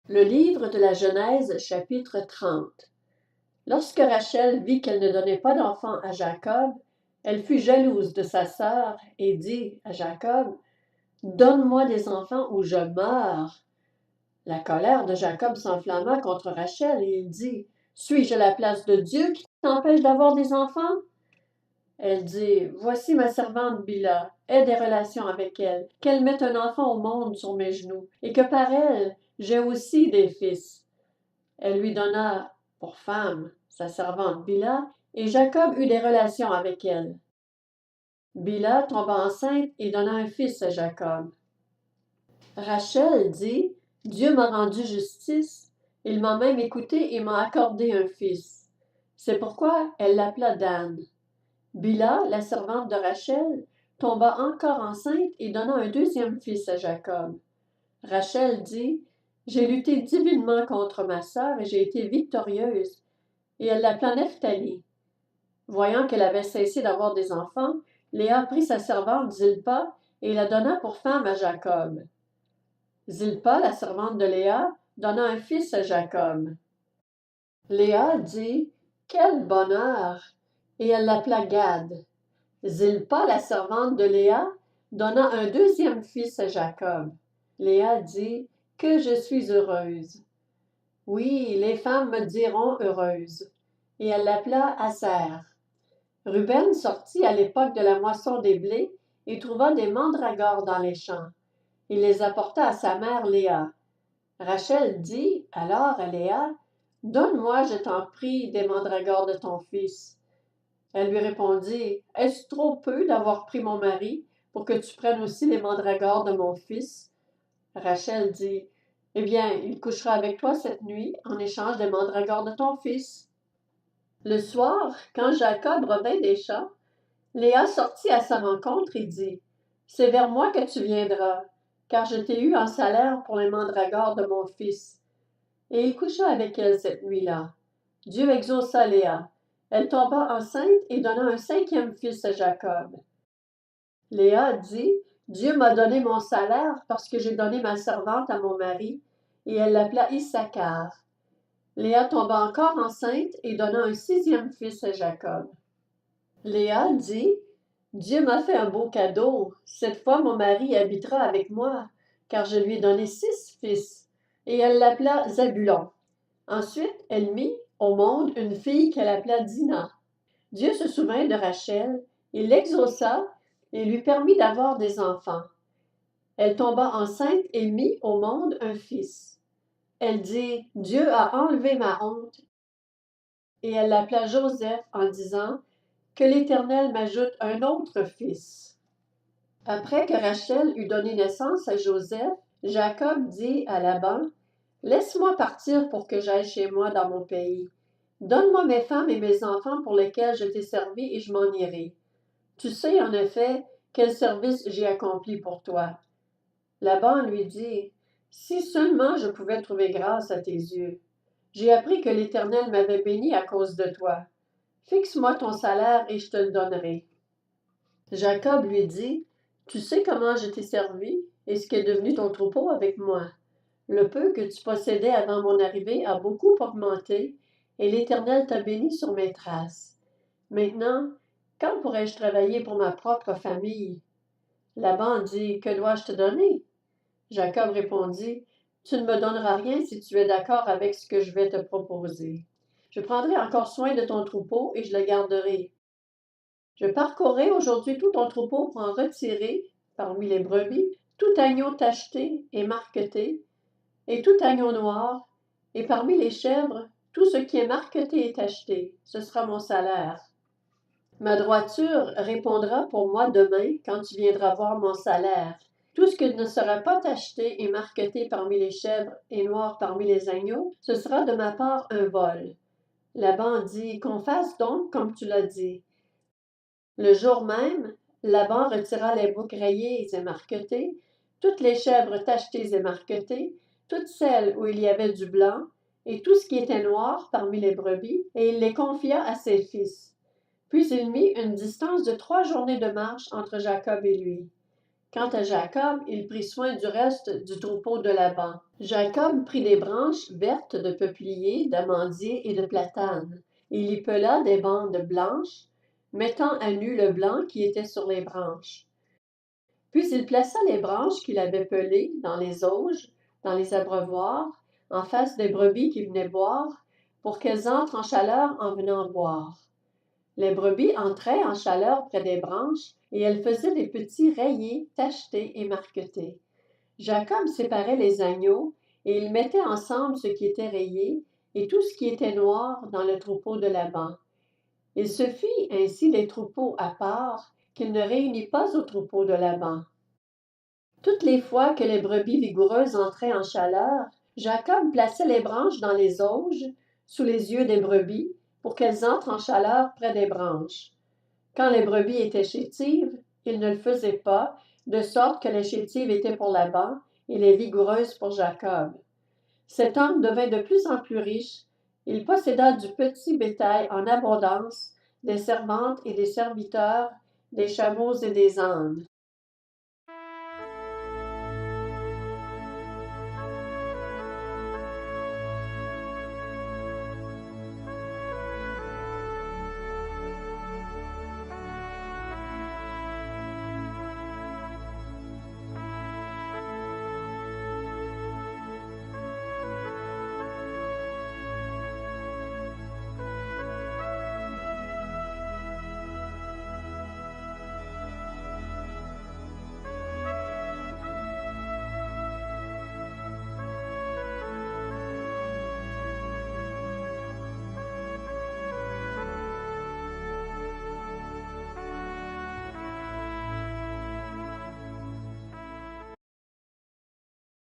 Le livre de la Genèse, chapitre 30. Lorsque Rachel vit qu'elle ne donnait pas d'enfant à Jacob, elle fut jalouse de sa sœur et dit à Jacob, « Donne-moi des enfants ou je meurs. » La colère de Jacob s'enflamma contre Rachel et il dit, « Suis-je à la place de Dieu qui t'empêche d'avoir des enfants? » Elle dit, « Voici ma servante Bila, aie des relations avec elle, qu'elle mette un enfant au monde sur mes genoux, et que par elle j'ai aussi des fils. » Elle lui donna pour femme sa servante Bila, et Jacob eut des relations avec elle. Bila tomba enceinte et donna un fils à Jacob. Rachel dit, « Dieu m'a rendu justice, il m'a même écouté et m'a accordé un fils. » C'est pourquoi elle l'appela Dan. Bila, la servante de Rachel, tomba encore enceinte et donna un deuxième fils à Jacob. Rachel dit, « J'ai lutté divinement contre ma sœur et j'ai été victorieuse. » Et elle l'appela Nephtali. Voyant qu'elle avait cessé d'avoir des enfants, Léa prit sa servante Zilpa et la donna pour femme à Jacob. Zilpa, la servante de Léa, donna un fils à Jacob. Léa dit, « Quel bonheur! » Et elle l'appela Gad. Zilpa, la servante de Léa, donna un deuxième fils à Jacob. Léa dit, « Que je suis heureuse! » Oui, les femmes me diront heureuse. Et elle l'appela Aser. Ruben sortit à l'époque de la moisson des blés et trouva des mandragores dans les champs. Il les apporta à sa mère Léa. Rachel dit alors à Léa, « Donne-moi, je t'en prie, des mandragores de ton fils. » Elle lui répondit, « Est-ce trop peu d'avoir pris mon mari pour que tu prennes aussi les mandragores de mon fils? » Rachel dit, « Eh bien, il couchera avec toi cette nuit en échange des mandragores de ton fils. » Le soir, quand Jacob revint des champs, Léa sortit à sa rencontre et dit, « C'est vers moi que tu viendras, car je t'ai eu en salaire pour les mandragores de mon fils. » Et il coucha avec elle cette nuit-là. Dieu exauça Léa. Elle tomba enceinte et donna un cinquième fils à Jacob. Léa dit, « Dieu m'a donné mon salaire parce que j'ai donné ma servante à mon mari. » Et elle l'appela Issachar. Léa tomba encore enceinte et donna un sixième fils à Jacob. Léa dit, « Dieu m'a fait un beau cadeau. Cette fois, mon mari habitera avec moi, car je lui ai donné 6 fils. » Et elle l'appela Zabulon. Ensuite, elle mit au monde une fille qu'elle appela Dina. Dieu se souvint de Rachel, il l'exauça et lui permit d'avoir des enfants. Elle tomba enceinte et mit au monde un fils. Elle dit, « Dieu a enlevé ma honte. » Et elle l'appela Joseph en disant, « Que l'Éternel m'ajoute un autre fils. » Après que Rachel eut donné naissance à Joseph, Jacob dit à Laban, « Laisse-moi partir pour que j'aille chez moi dans mon pays. Donne-moi mes femmes et mes enfants pour lesquels je t'ai servi et je m'en irai. Tu sais en effet quel service j'ai accompli pour toi. » Laban lui dit, « Si seulement je pouvais trouver grâce à tes yeux. J'ai appris que l'Éternel m'avait béni à cause de toi. Fixe-moi ton salaire et je te le donnerai. » Jacob lui dit, « Tu sais comment je t'ai servi et ce qu'est devenu ton troupeau avec moi. Le peu que tu possédais avant mon arrivée a beaucoup augmenté et l'Éternel t'a béni sur mes traces. Maintenant, quand pourrais-je travailler pour ma propre famille? » Laban dit, « Que dois-je te donner? » Jacob répondit, « Tu ne me donneras rien si tu es d'accord avec ce que je vais te proposer. Je prendrai encore soin de ton troupeau et je le garderai. Je parcourrai aujourd'hui tout ton troupeau pour en retirer, parmi les brebis, tout agneau tacheté et marqueté, et tout agneau noir, et parmi les chèvres, tout ce qui est marqueté et tacheté. Ce sera mon salaire. Ma droiture répondra pour moi demain quand tu viendras voir mon salaire. Tout ce que ne sera pas tacheté et marqueté parmi les chèvres et noir parmi les agneaux, ce sera de ma part un vol. » Laban dit, « Qu'on fasse donc comme tu l'as dit. » Le jour même, Laban retira les boucs rayés et marquetés, toutes les chèvres tachetées et marquetées, toutes celles où il y avait du blanc, et tout ce qui était noir parmi les brebis, et il les confia à ses fils. Puis il mit une distance de 3 journées de marche entre Jacob et lui. Quant à Jacob, il prit soin du reste du troupeau de Laban. Jacob prit des branches vertes de peuplier, d'amandier et de platane. Il y pela des bandes blanches, mettant à nu le blanc qui était sur les branches. Puis il plaça les branches qu'il avait pelées dans les auges, dans les abreuvoirs, en face des brebis qui venaient boire, pour qu'elles entrent en chaleur en venant boire. Les brebis entraient en chaleur près des branches, et elles faisaient des petits rayés tachetés et marquetés. Jacob séparait les agneaux, et il mettait ensemble ce qui était rayé et tout ce qui était noir dans le troupeau de Laban. Il se fit ainsi des troupeaux à part, qu'il ne réunit pas au troupeau de Laban. Toutes les fois que les brebis vigoureuses entraient en chaleur, Jacob plaçait les branches dans les auges, sous les yeux des brebis, pour qu'elles entrent en chaleur près des branches. Quand les brebis étaient chétives, il ne le faisait pas, de sorte que les chétives étaient pour Laban et les vigoureuses pour Jacob. Cet homme devint de plus en plus riche. Il posséda du petit bétail en abondance, des servantes et des serviteurs, des chameaux et des ânes.